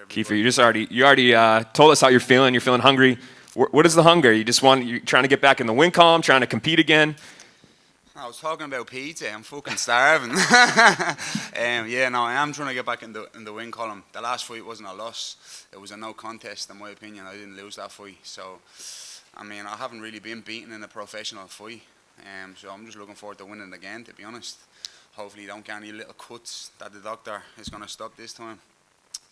Kiefer, you already told us how you're feeling. You're feeling hungry. What is the hunger? You trying to get back in the win column, trying to compete again? I was talking about pizza. I'm fucking starving. Yeah, no, I am trying to get back in the win column. The last fight wasn't a loss. It was a no contest, in my opinion. I didn't lose that fight. So, I mean, I haven't really been beaten in a professional fight. So I'm just looking forward to winning again, to be honest. Hopefully, don't get any little cuts that the doctor is going to stop this time.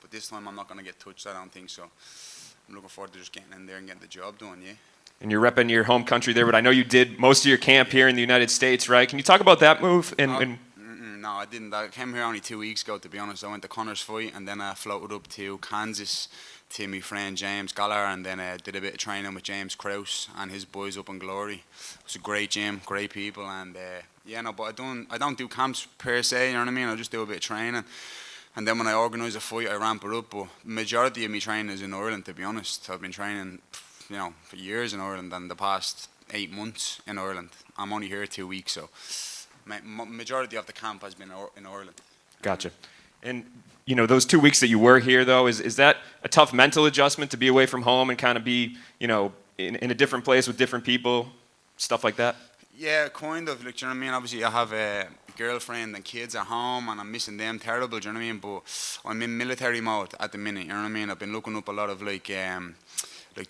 But this time, I'm not going to get touched. I don't think so. I'm looking forward to just getting in there and getting the job done. Yeah. And you're repping your home country there, but I know you did most of your camp here in the United States, right? Can you talk about that move? No, I didn't. I came here only 2 weeks ago, to be honest. I went to Connor's fight, and then I floated up to Kansas to my friend James Gallagher, and then did a bit of training with James Krause and his boys up in Glory. It was a great gym, great people, and but I don't do camps per se. You know what I mean? I just do a bit of training. And then when I organise a fight, I ramp it up. But majority of my training is in Ireland, to be honest. I've been training, for years in Ireland, and the past 8 months in Ireland. I'm only here 2 weeks, so majority of the camp has been in Ireland. Gotcha. And those 2 weeks that you were here, though, is that a tough mental adjustment to be away from home and kind of be, in a different place with different people, stuff like that? Yeah, kind of. Like, do you know what I mean? Obviously, I have a girlfriend and kids at home, and I'm missing them terrible. Do you know what I mean? But I'm in military mode at the minute. You know what I mean? I've been looking up a lot of like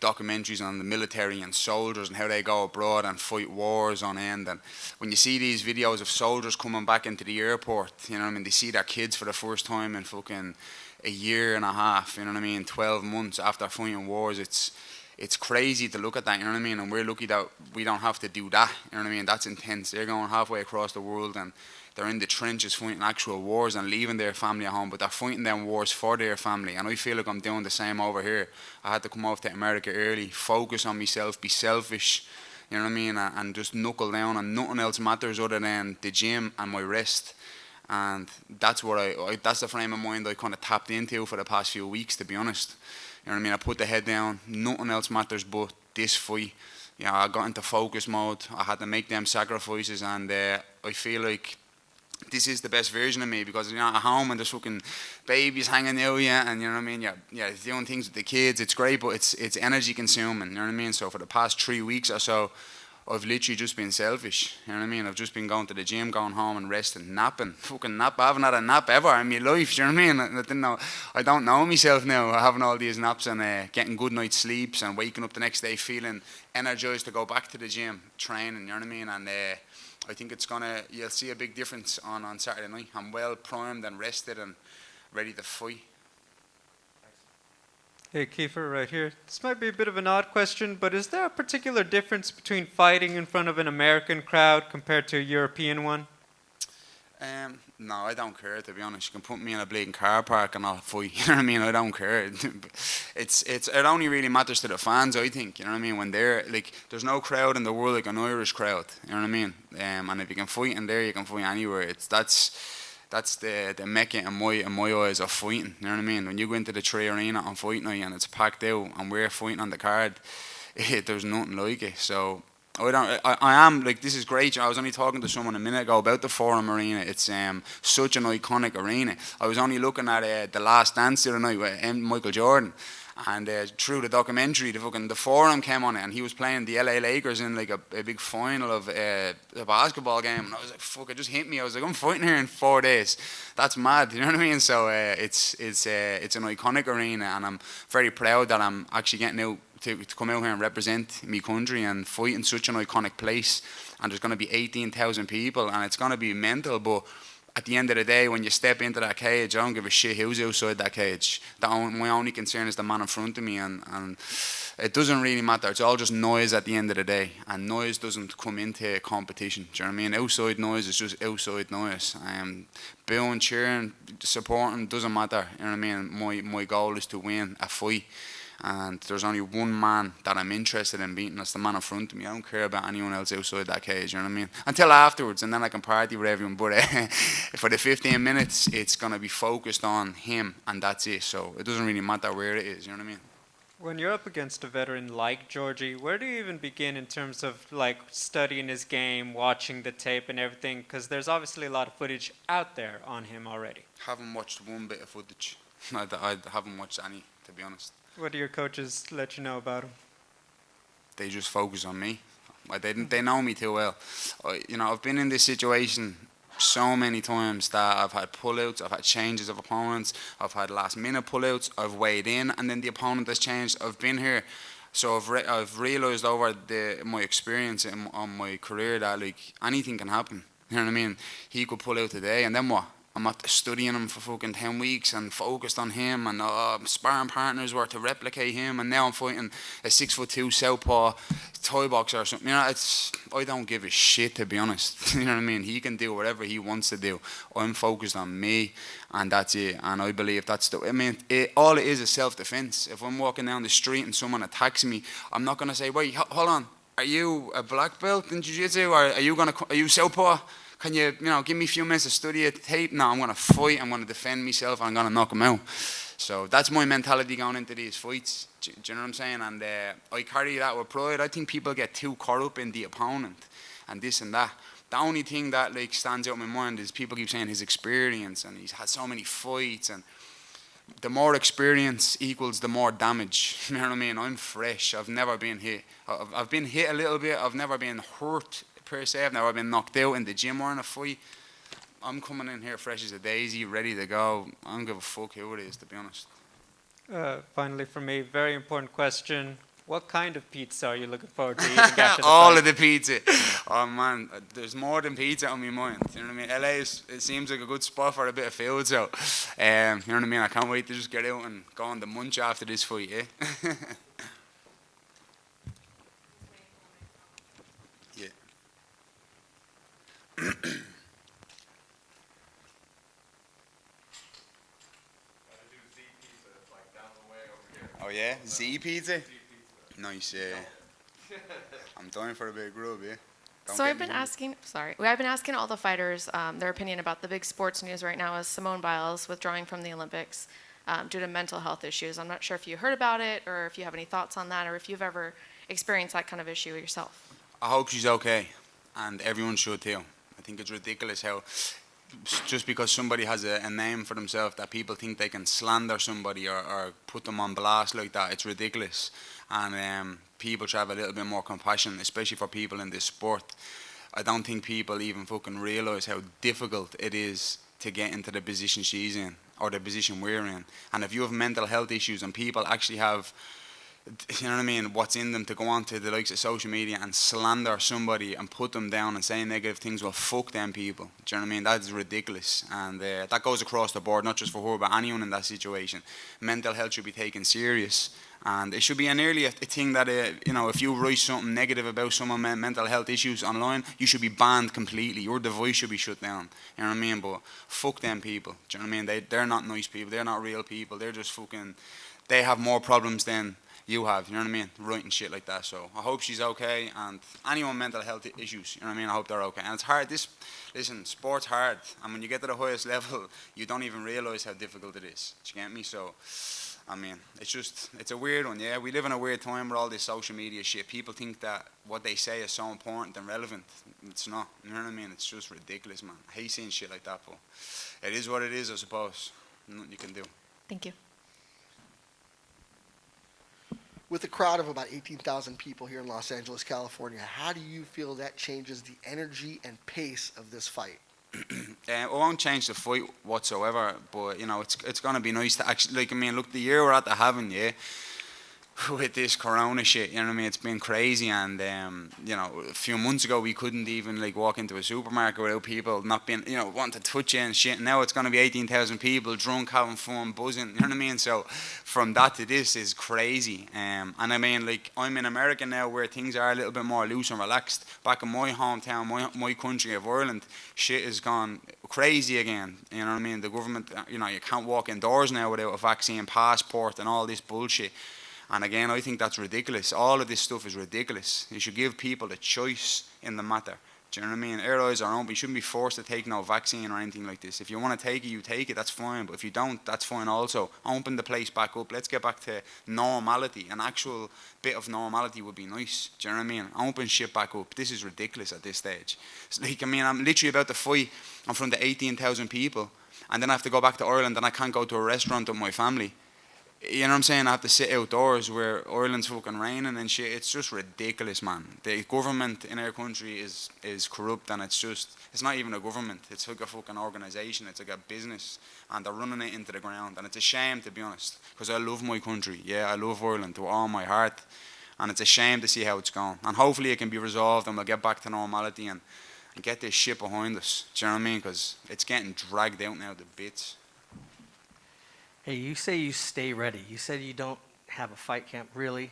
documentaries on the military and soldiers and how they go abroad and fight wars on end. And when you see these videos of soldiers coming back into the airport, you know what I mean? They see their kids for the first time in fucking a year and a half. You know what I mean? 12 months after fighting wars. It's crazy to look at that, you know what I mean? And we're lucky that we don't have to do that, you know what I mean? That's intense. They're going halfway across the world and they're in the trenches fighting actual wars and leaving their family at home, but they're fighting them wars for their family. And I feel like I'm doing the same over here. I had to come off to America early, focus on myself, be selfish, you know what I mean? And just knuckle down, and nothing else matters other than the gym and my rest. And that's that's the frame of mind I kind of tapped into for the past few weeks, to be honest. You know what I mean? I put the head down. Nothing else matters but this fight. I got into focus mode. I had to make them sacrifices, and I feel like this is the best version of me because at home and there's fucking babies hanging out, and you know what I mean. Yeah, doing things with the kids. It's great, but it's energy consuming. You know what I mean? So for the past 3 weeks or so, I've literally just been selfish, you know what I mean? I've just been going to the gym, going home and resting, napping, fucking nap. I haven't had a nap ever in my life, you know what I mean? I don't know myself now, having all these naps and getting good night's sleeps and waking up the next day feeling energized to go back to the gym, training, you know what I mean? And I think you'll see a big difference on Saturday night. I'm well primed and rested and ready to fight. Hey, Kiefer, right here. This might be a bit of an odd question, but is there a particular difference between fighting in front of an American crowd compared to a European one? No, I don't care, to be honest. You can put me in a bleeding car park and I'll fight, you know what I mean? I don't care. It only really matters to the fans, I think, you know what I mean? When they're, like, there's no crowd in the world like an Irish crowd, you know what I mean? And if you can fight in there, you can fight anywhere. That's the mecca in my eyes of fighting, you know what I mean? When you go into the Tree Arena on fight night and it's packed out and we're fighting on the card, there's nothing like it. So I am, like, this is great. I was only talking to someone a minute ago about the Forum Arena. It's such an iconic arena. I was only looking at The Last Dance the other night with Michael Jordan. And through the documentary, the Forum came on it, and he was playing the LA Lakers in like a big final of a basketball game. And I was like, fuck, it just hit me. I was like, I'm fighting here in 4 days. That's mad, you know what I mean? So it's an iconic arena, and I'm very proud that I'm actually getting out to come out here and represent my country and fight in such an iconic place. And there's going to be 18,000 people, and it's going to be mental, but at the end of the day, when you step into that cage, I don't give a shit who's outside that cage. My only concern is the man in front of me, and it doesn't really matter. It's all just noise at the end of the day, and noise doesn't come into competition. Do you know what I mean? Outside noise is just outside noise. Booing, cheering, supporting, doesn't matter. You know what I mean? My goal is to win a fight. And there's only one man that I'm interested in beating. That's the man in front of me. I don't care about anyone else outside that cage, you know what I mean? Until afterwards, and then I can party with everyone. But for the 15 minutes, it's going to be focused on him, and that's it. So it doesn't really matter where it is, you know what I mean? When you're up against a veteran like Georgie, where do you even begin in terms of like studying his game, watching the tape and everything? Because there's obviously a lot of footage out there on him already. Haven't watched one bit of footage. I haven't watched any, to be honest. What do your coaches let you know about him? They just focus on me. They know me too well. I've been in this situation so many times that I've had pullouts, I've had changes of opponents, I've had last minute pullouts, I've weighed in and then the opponent has changed. I've been here, so I've realised over my experience on my career that like anything can happen. You know what I mean? He could pull out today, and then what? I'm at studying him for fucking 10 weeks and focused on him, and sparring partners were to replicate him, and now I'm fighting a 6'2" southpaw Thai boxer or something. I don't give a shit, to be honest. You know what I mean? He can do whatever he wants to do. I'm focused on me, and that's it. And I believe that's all it is self-defense. If I'm walking down the street and someone attacks me, I'm not gonna say, wait, hold on, are you a black belt in jiu-jitsu, or are you southpaw? Can you give me a few minutes to study it, tape? No, I'm going to fight, I'm going to defend myself, and I'm going to knock him out. So that's my mentality going into these fights. Do you know what I'm saying? And I carry that with pride. I think people get too caught up in the opponent and this and that. The only thing that like stands out in my mind is people keep saying his experience, and he's had so many fights, and the more experience equals the more damage. You know what I mean? I'm fresh. I've never been hit. I've been hit a little bit. I've never been hurt per se. I've never been knocked out in the gym or in a fight. I'm coming in here fresh as a daisy, ready to go. I don't give a fuck who it is, to be honest. Finally, for me, very important question. What kind of pizza are you looking forward to eating after the All fight? of the pizza. Oh man, there's more than pizza on my mind. You know what I mean? LA it seems like a good spot for a bit of food, so you know what I mean? I can't wait to just get out and go on the munch after this fight, yeah? Yeah. Oh yeah? Z pizza? Nice, yeah. I'm dying for a bit of grub, yeah? Don't So get I've been me- I've been asking all the fighters their opinion about the big sports news right now is Simone Biles withdrawing from the Olympics due to mental health issues. I'm not sure if you heard about it or if you have any thoughts on that or if you've ever experienced that kind of issue yourself. I hope she's okay, and everyone should too. I think it's ridiculous how just because somebody has a name for themselves that people think they can slander somebody or put them on blast like that. It's ridiculous, and people should have a little bit more compassion, especially for people in this sport. I don't think people even fucking realise how difficult it is to get into the position she's in or the position we're in. And if you have mental health issues and people actually have, you know what I mean, what's in them to go on to the likes of social media and slander somebody and put them down and say negative things, well, fuck them people. Do you know what I mean? That's ridiculous. And that goes across the board, not just for her, but anyone in that situation. Mental health should be taken serious. And it should be nearly a thing that, if you write something negative about someone's mental health issues online, you should be banned completely. Your device should be shut down. You know what I mean? But fuck them people. Do you know what I mean? They're not nice people. They're not real people. They're just fucking, they have more problems than you have, you know what I mean, writing shit like that. So I hope she's okay, and anyone with mental health issues, you know what I mean, I hope they're okay. And it's hard, listen, sport's hard, and when you get to the highest level, you don't even realise how difficult it is. Do you get me? So, I mean, it's a weird one, yeah. We live in a weird time where all this social media shit, people think that what they say is so important and relevant. It's not, you know what I mean? It's just ridiculous, man. I hate seeing shit like that, but it is what it is, I suppose. Nothing you can do. Thank you. With a crowd of about 18,000 people here in Los Angeles, California, how do you feel that changes the energy and pace of this fight? It won't change the fight whatsoever, but it's gonna be nice to actually, look, the year we're at the having, yeah, with this corona shit, you know what I mean, it's been crazy. And a few months ago we couldn't even walk into a supermarket without people not being, wanting to touch you and shit. Now it's going to be 18,000 people drunk, having fun, buzzing, you know what I mean? So from that to this is crazy. And I mean, I'm in America now where things are a little bit more loose and relaxed. Back in my hometown, my country of Ireland, shit has gone crazy again, you know what I mean? The government, you can't walk indoors now without a vaccine passport and all this bullshit. And again, I think that's ridiculous. All of this stuff is ridiculous. You should give people a choice in the matter. Do you know what I mean? Our eyes are open. You shouldn't be forced to take no vaccine or anything like this. If you want to take it, you take it. That's fine. But if you don't, that's fine also. Open the place back up. Let's get back to normality. An actual bit of normality would be nice. Do you know what I mean? Open shit back up. This is ridiculous at this stage. It's I'm literally about to fight in front of 18,000 people. and then I have to go back to Ireland and I can't go to a restaurant with my family. You know what I'm saying? I have to sit outdoors where Ireland's fucking raining and shit. It's just ridiculous, man. The government in our country is corrupt, and it's not even a government. It's like a fucking organisation. It's like a business, and they're running it into the ground. And it's a shame, to be honest, because I love my country. Yeah, I love Ireland with all my heart, and it's a shame to see how it's going. And hopefully it can be resolved and we'll get back to normality and get this shit behind us. Do you know what I mean? Because it's getting dragged out now to bits. Hey, you say you stay ready. You said you don't have a fight camp, really.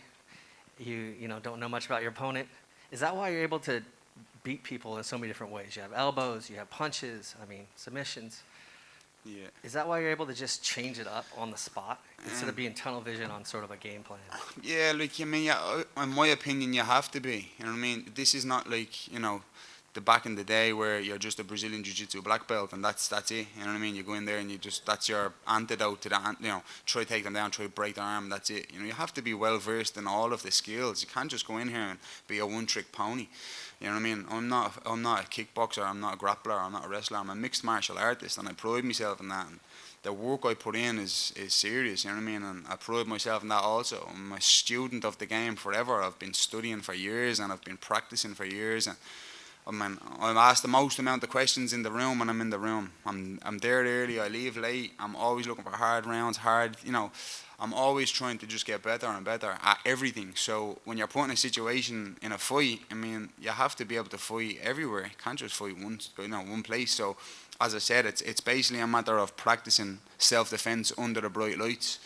You don't know much about your opponent. Is that why you're able to beat people in so many different ways? You have elbows, you have punches, submissions. Yeah. Is that why you're able to just change it up on the spot instead of being tunnel vision on sort of a game plan? Yeah, like, in my opinion, you have to be. You know what I mean? This is not like, the back in the day where you're just a Brazilian Jiu-Jitsu black belt and that's it. You know what I mean? You go in there and that's your antidote to that. Try to take them down, try to break their arm. That's it. You have to be well versed in all of the skills. You can't just go in here and be a one-trick pony. You know what I mean? I'm not a kickboxer. I'm not a grappler. I'm not a wrestler. I'm a mixed martial artist, and I pride myself in that. And the work I put in is serious. You know what I mean? And I pride myself in that also. I'm a student of the game forever. I've been studying for years and I've been practicing for years. And I'm asked the most amount of questions in the room when I'm in the room. I'm there early, I leave late. I'm always looking for hard rounds, I'm always trying to just get better and better at everything. So when you're put in a situation in a fight, you have to be able to fight everywhere. You can't just fight one place. So as I said, it's basically a matter of practicing self-defense under the bright lights.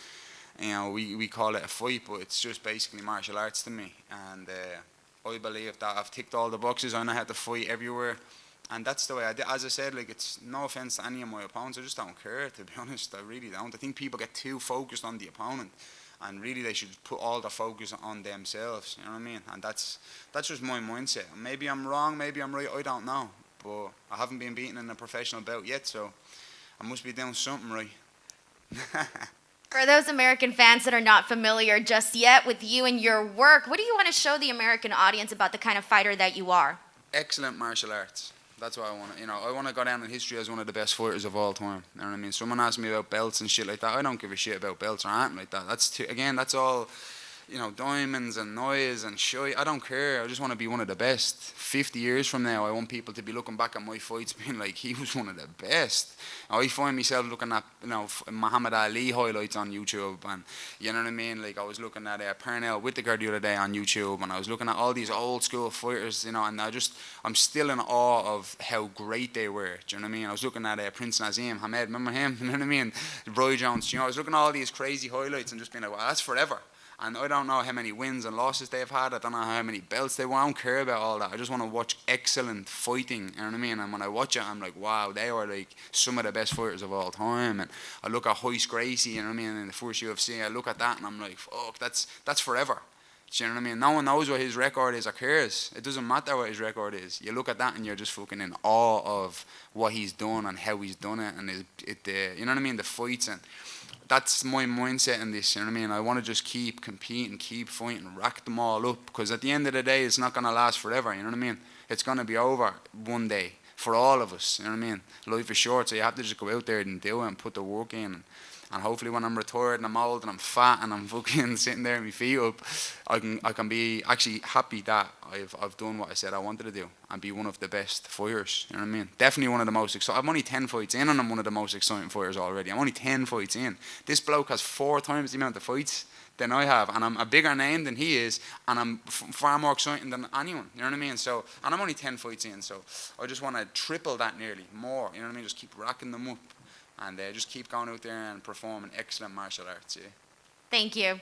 We call it a fight, but it's just basically martial arts to me. And I believe that I've ticked all the boxes. I know how to fight everywhere, and that's the way I did. As I said, it's no offense to any of my opponents. I just don't care, to be honest. I really don't. I think people get too focused on the opponent, and really they should put all their focus on themselves. You know what I mean? And that's just my mindset. Maybe I'm wrong. Maybe I'm right. I don't know. But I haven't been beaten in a professional bout yet, so I must be doing something right. For those American fans that are not familiar just yet with you and your work, what do you want to show the American audience about the kind of fighter that you are? Excellent martial arts. That's what I want to, I want to go down in history as one of the best fighters of all time. You know what I mean? Someone asked me about belts and shit like that. I don't give a shit about belts or anything like that. That's all, diamonds and noise and shit. I don't care. I just want to be one of the best. 50 years from now, I want people to be looking back at my fights being like, he was one of the best. I find myself looking at, Muhammad Ali highlights on YouTube, and you know what I mean? Like, I was looking at Pernell Whitaker the other day on YouTube, and I was looking at all these old school fighters, and I'm still in awe of how great they were. Do you know what I mean? I was looking at Prince Nazim Hamed, remember him? You know what I mean? Roy Jones, I was looking at all these crazy highlights and just being like, wow, that's forever. And I don't know how many wins and losses they've had. I don't know how many belts they won. I don't care about all that. I just want to watch excellent fighting. You know what I mean? And when I watch it, I'm like, wow, they were like some of the best fighters of all time. And I look at Hoist Gracie, you know what I mean, in the first UFC. I look at that and I'm like, fuck, that's forever. Do you know what I mean? No one knows what his record is or cares. It doesn't matter what his record is. You look at that and you're just fucking in awe of what he's done and how he's done it. And you know what I mean? The fights, and that's my mindset in this, you know what I mean? I want to just keep competing, keep fighting, rack them all up, because at the end of the day, it's not going to last forever, you know what I mean? It's going to be over one day for all of us, you know what I mean? Life is short, so you have to just go out there and do it and put the work in. And hopefully when I'm retired and I'm old and I'm fat and I'm fucking sitting there with my feet up, I can be actually happy that I've done what I said I wanted to do and be one of the best fighters. You know what I mean? Definitely one of the most exciting. I'm only 10 fights in and I'm one of the most exciting fighters already. I'm only 10 fights in. This bloke has 4 times the amount of fights than I have, and I'm a bigger name than he is, and I'm far more exciting than anyone. You know what I mean? So, and I'm only 10 fights in, so I just want to triple that nearly, more. You know what I mean? Just keep racking them up. And just keep going out there and performing excellent martial arts, yeah. Thank you.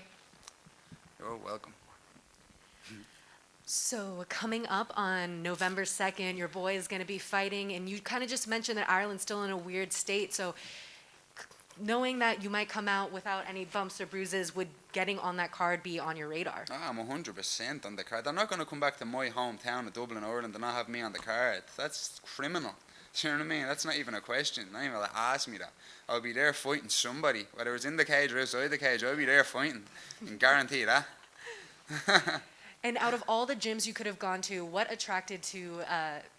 You're welcome. So coming up on November 2nd, your boy is going to be fighting, and you kind of just mentioned that Ireland's still in a weird state. So knowing that you might come out without any bumps or bruises, would getting on that card be on your radar? I'm 100% on the card. They're not going to come back to my hometown of Dublin, Ireland, and not have me on the card. That's criminal. Do you know what I mean? That's not even a question. Not even ask me that. I'll be there fighting somebody, whether it's in the cage or outside the cage. I'll be there fighting. I can guarantee that. And out of all the gyms you could have gone to, what attracted to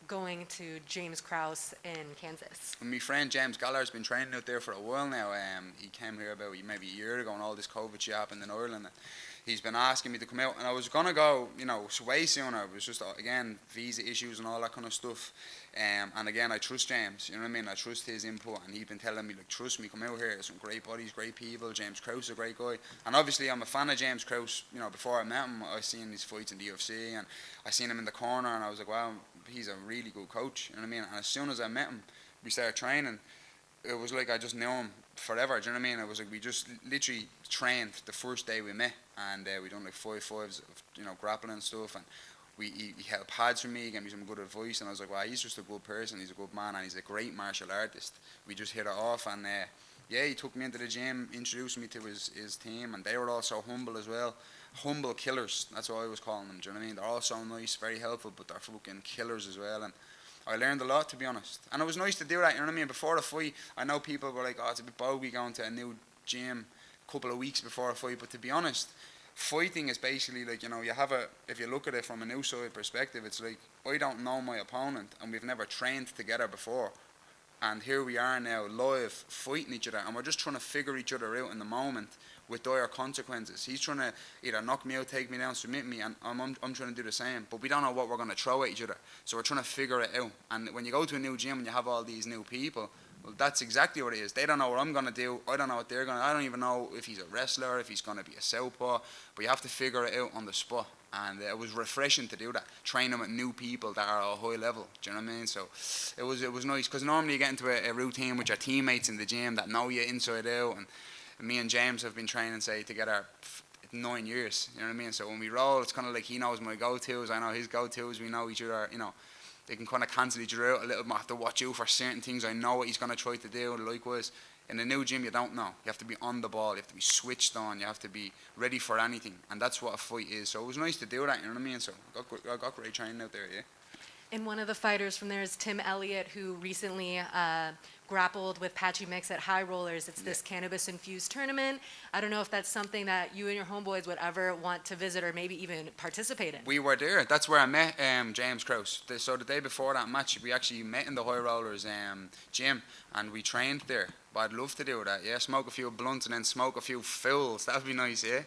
going to James Krause in Kansas? And my friend James Gallar's been training out there for a while now. He came here about maybe a year ago, and all this COVID shit happened in Ireland. He's been asking me to come out, and I was gonna go, way sooner. It was just again visa issues and all that kind of stuff. And again, I trust James. You know what I mean? I trust his input, and he's been telling me, like, trust me, come out here. There's some great bodies, great people. James Krause is a great guy, and obviously I'm a fan of James Krause. Before I met him, I seen his fights in the UFC, and I seen him in the corner, and I was like, wow, he's a really good coach. You know what I mean? And as soon as I met him, we started training. It was like I just knew him forever. Do you know what I mean? It was like we just literally trained the first day we met, and we done like 5-5s of grappling and stuff, and he held pads for me, gave me some good advice, and I was like, wow, he's just a good person, he's a good man, and he's a great martial artist. We just hit it off, and he took me into the gym, introduced me to his team, and they were all so humble as well. Humble killers, that's what I was calling them. Do you know what I mean? They're all so nice, very helpful, but they're fucking killers as well. And I learned a lot, to be honest. And it was nice to do that, you know what I mean? Before the fight, I know people were like, oh, it's a bit bogey going to a new gym a couple of weeks before a fight. But to be honest, fighting is basically like, if you look at it from an outside perspective, it's like, I don't know my opponent, and we've never trained together before. And here we are now, live, fighting each other, and we're just trying to figure each other out in the moment with dire consequences. He's trying to either knock me out, take me down, submit me, and I'm trying to do the same. But we don't know what we're going to throw at each other, so we're trying to figure it out. And when you go to a new gym and you have all these new people, well, that's exactly what it is. They don't know what I'm going to do. I don't know what they're going to do. I don't even know if he's a wrestler, if he's going to be a southpaw. But you have to figure it out on the spot. And it was refreshing to do that, training with new people that are at a high level. Do you know what I mean? So it was nice, because normally you get into a routine with your teammates in the gym that know you inside out. And me and James have been training, say, together 9 years. You know what I mean? So when we roll, it's kind of like he knows my go-tos, I know his go-tos. We know each other. They can kind of cancel each other out a little bit. I have to watch out for certain things. I know what he's going to try to do. Likewise, in a new gym, you don't know. You have to be on the ball. You have to be switched on. You have to be ready for anything. And that's what a fight is. So it was nice to do that, you know what I mean? So I got great training out there, yeah. And one of the fighters from there is Tim Elliott, who recently grappled with Patchy Mix at High Rollers. It's this cannabis-infused tournament. I don't know if that's something that you and your homeboys would ever want to visit or maybe even participate in. We were there. That's where I met James Krause. So the day before that match, we actually met in the High Rollers gym, and we trained there. But I'd love to do that, yeah. Smoke a few blunts and then smoke a few fouls. That would be nice, yeah.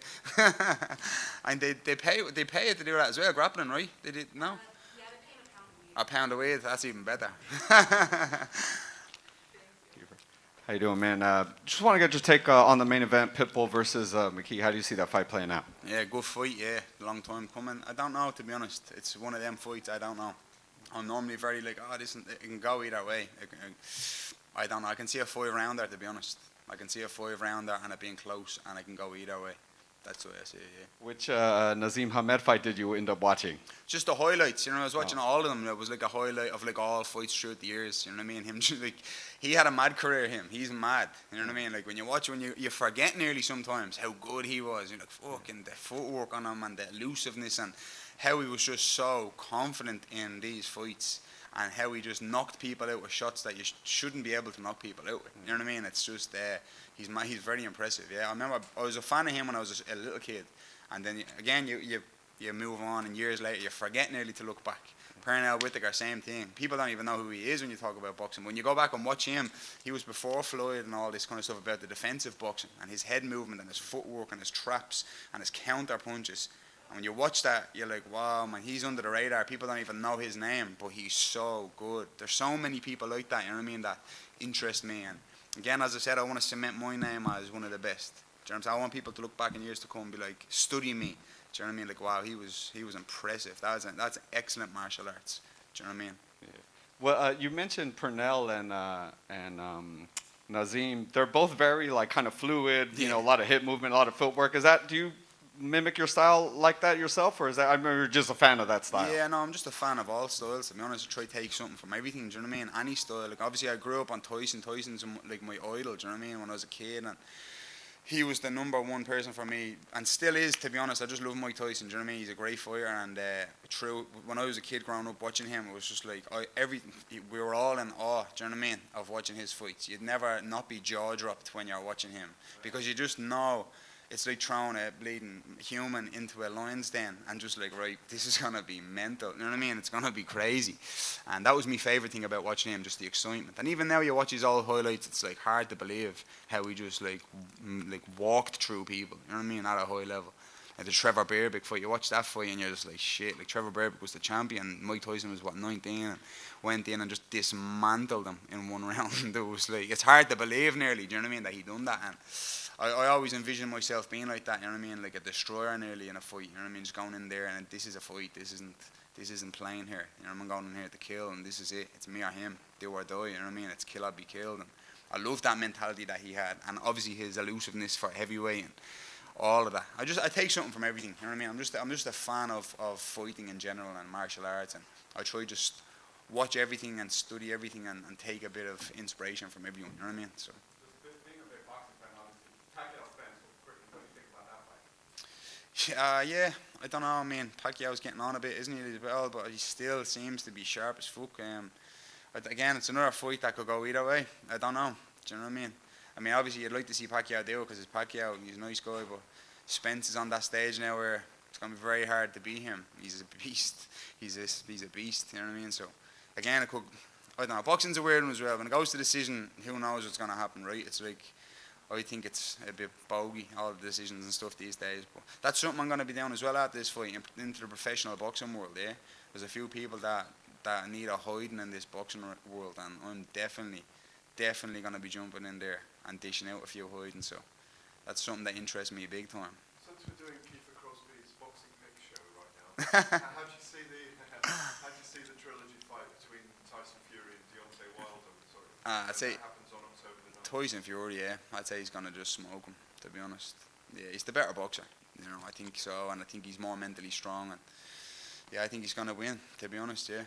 And they pay you to do that as well, grappling, right? They did, no? Yeah, they're paying a pound a week. A pound a week, that's even better. How you doing, man? Just want to get your take on the main event, Pitbull versus McKee. How do you see that fight playing out? Yeah, good fight, yeah. Long time coming. I don't know, to be honest. It's one of them fights, I don't know. I'm normally very like, it can go either way. I don't know. I can see a 5-rounder, to be honest. I can see a 5-rounder and it being close, and it can go either way. That's the way I see it, yeah. Which Nazim Hamed fight did you end up watching? Just the highlights, I was watching all of them. It was like a highlight of like all fights throughout the years, you know what I mean? Him, like, he had a mad career, he's mad, you know what I mean? Like, when you watch, you forget nearly sometimes how good he was, like, fucking the footwork on him and the elusiveness, and how he was just so confident in these fights, and how he just knocked people out with shots that you shouldn't be able to knock people out with, you know what I mean? It's just, he's very impressive, yeah. I remember I was a fan of him when I was a little kid, and then again you move on, and years later you forget nearly to look back. Pernell Whittaker, same thing. People don't even know who he is when you talk about boxing. When you go back and watch him, he was before Floyd and all this kind of stuff about the defensive boxing and his head movement and his footwork and his traps and his counter punches. And when you watch that, you're like, wow, man, he's under the radar. People don't even know his name, but he's so good. There's so many people like that, you know what I mean, that interest me. And again, as I said, I want to cement my name as one of the best. Do you know what I'm saying? I want people to look back in years to come and be like, study me. Do you know what I mean? Like, wow, he was impressive. That's excellent martial arts. Do you know what I mean? Yeah. Well, you mentioned Pernell and Nazim. They're both very like kind of fluid. You know, a lot of hip movement, a lot of footwork. Do you mimic your style like that yourself, or is that? I mean, you're just a fan of that style. Yeah, no, I'm just a fan of all styles. To be honest, I try to take something from everything. Do you know what I mean? Any style. Like, obviously, I grew up on Tyson. Tyson's like my idol. Do you know what I mean? When I was a kid, and he was the number 1 person for me, and still is, to be honest. I just love Mike Tyson, do you know what I mean? He's a great fighter, and when I was a kid growing up watching him, it was just like, we were all in awe, do you know what I mean, of watching his fights. You'd never not be jaw-dropped when you're watching him, because you just know it's like throwing a bleeding human into a lion's den and just like, right, this is gonna be mental. You know what I mean? It's gonna be crazy. And that was my favorite thing about watching him, just the excitement. And even now you watch his old highlights, it's like hard to believe how he just like walked through people. You know what I mean? At a high level. Like the Trevor Berbick fight, you watch that fight and you're just like, shit. Like Trevor Berbick was the champion. Mike Tyson was 19 and went in and just dismantled him in one round. It was like, it's hard to believe nearly. Do you know what I mean? That he done that. And I always envision myself being like that, you know what I mean? Like a destroyer nearly in a fight, you know what I mean? Just going in there and this is a fight, this isn't playing here. You know, I'm going in here to kill and this is it. It's me or him, do or die, you know what I mean? It's kill or be killed. And I love that mentality that he had, and obviously his elusiveness for heavyweight and all of that. I take something from everything, you know what I mean? I'm just a fan of fighting in general and martial arts, and I try just watch everything and study everything and take a bit of inspiration from everyone, you know what I mean? So. Yeah, I don't know. I mean, Pacquiao's getting on a bit, isn't he, as well? But he still seems to be sharp as fuck. Again, it's another fight that could go either way. I don't know. Do you know what I mean? I mean, obviously, you'd like to see Pacquiao do it because it's Pacquiao. He's a nice guy, but Spence is on that stage now where it's going to be very hard to beat him. He's a beast. He's a beast. You know what I mean? So, again, it could. I don't know. Boxing's a weird one as well. When it goes to decision, who knows what's going to happen, right? It's like, I think it's a bit bogey, all the decisions and stuff these days. But that's something I'm going to be doing as well at this fight, into the professional boxing world, yeah? There's a few people that need a hiding in this boxing world, and I'm definitely going to be jumping in there and dishing out a few hiding, so that's something that interests me big time. Since we're doing Kiefer Crosbie's boxing mix show right now, how do you see the trilogy fight between Tyson Fury and Deontay Wilder? I'd say that happens on October the 9th. Tyson Fury, yeah. I'd say he's going to just smoke him, to be honest. Yeah, he's the better boxer, you know, I think so, and I think he's more mentally strong, and yeah, I think he's going to win, to be honest, yeah.